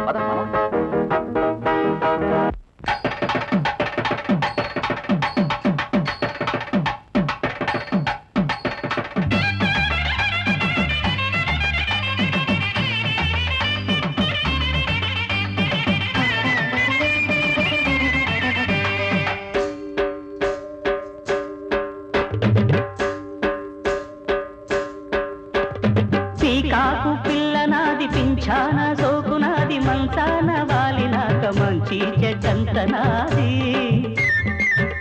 పద పీకాకు పిల్లనాది పింఛాన సోకునాది మంచాన వాలినాక మంచి చెడ్డంతనాది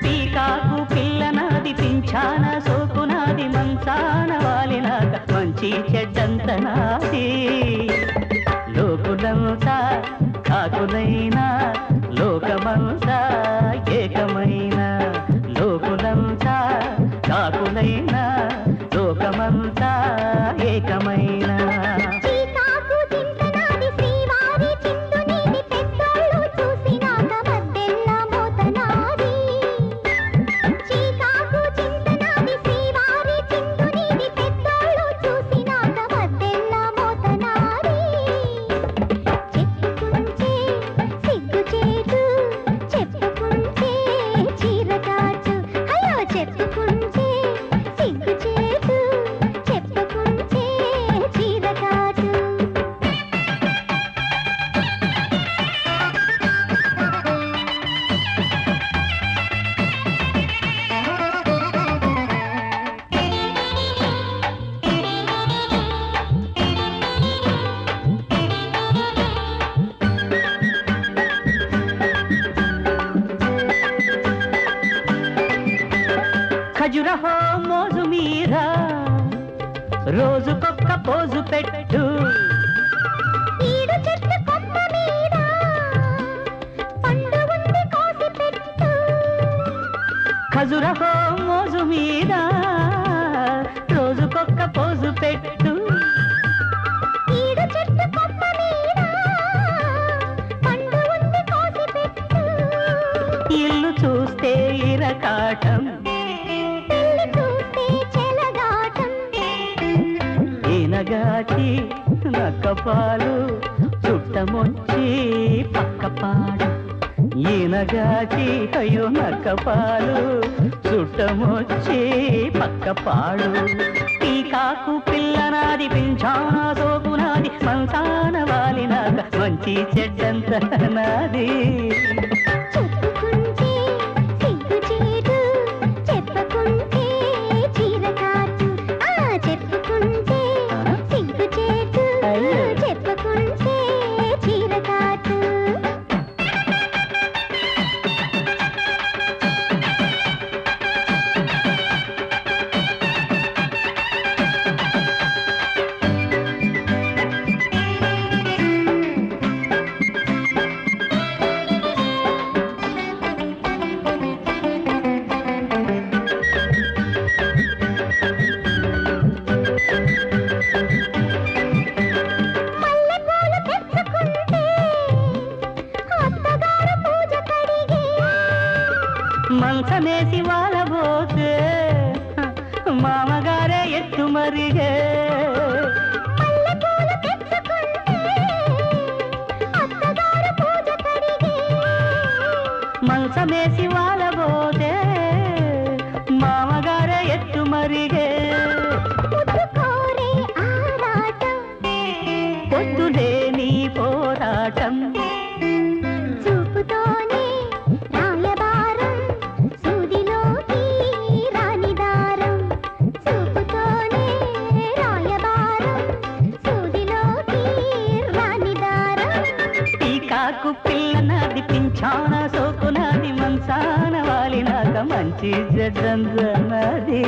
పీకాకు పిల్లనాది పింఛాన సోకునాది మంచాన వాలినాక మంచి చెడ్డంతనాది లోకులంతా కాకులైనా లోకమంతా ఏకమైన లోకులంతా కాకులైనా లోకమంతా ఏకమైన ఖజురహో మోజు మీద రోజుకొక్క పోజు పెట్టు ఈడు చెట్టు కొమ్మ మీద పండు ఉంది కోసి పెట్టు ఖజురహో మోజు మీద రోజుకొక్క పోజు పెట్టు ఈడు చెట్టు కొమ్మ మీద పండు ఉంది కోసి పెట్టు ఇల్లు చూస్తే ఇరకాటం ఈనగాచి నక్కపాలు చుట్టమొచ్చి పక్కపాడు ఈనగాచి అయ్యో నక్కపాలు చుట్టమొచ్చి పక్కపాడు పీకాకు పిల్లనాది పింఛాన సోకునాది మంచాన వాలినాక మంచి చెడ్డంత నాది మంచమేసి వాలబోతే మామగారే ఎత్తు మరిగే మంచమేసి వాలబోతే మామగారే ఎత్తు మరిగే పొద్దులేని పోరాటం పీకాకు పిల్లనాది పింఛాన సోకునాది మంచాన వాలినాక మంచి జడ్డందనది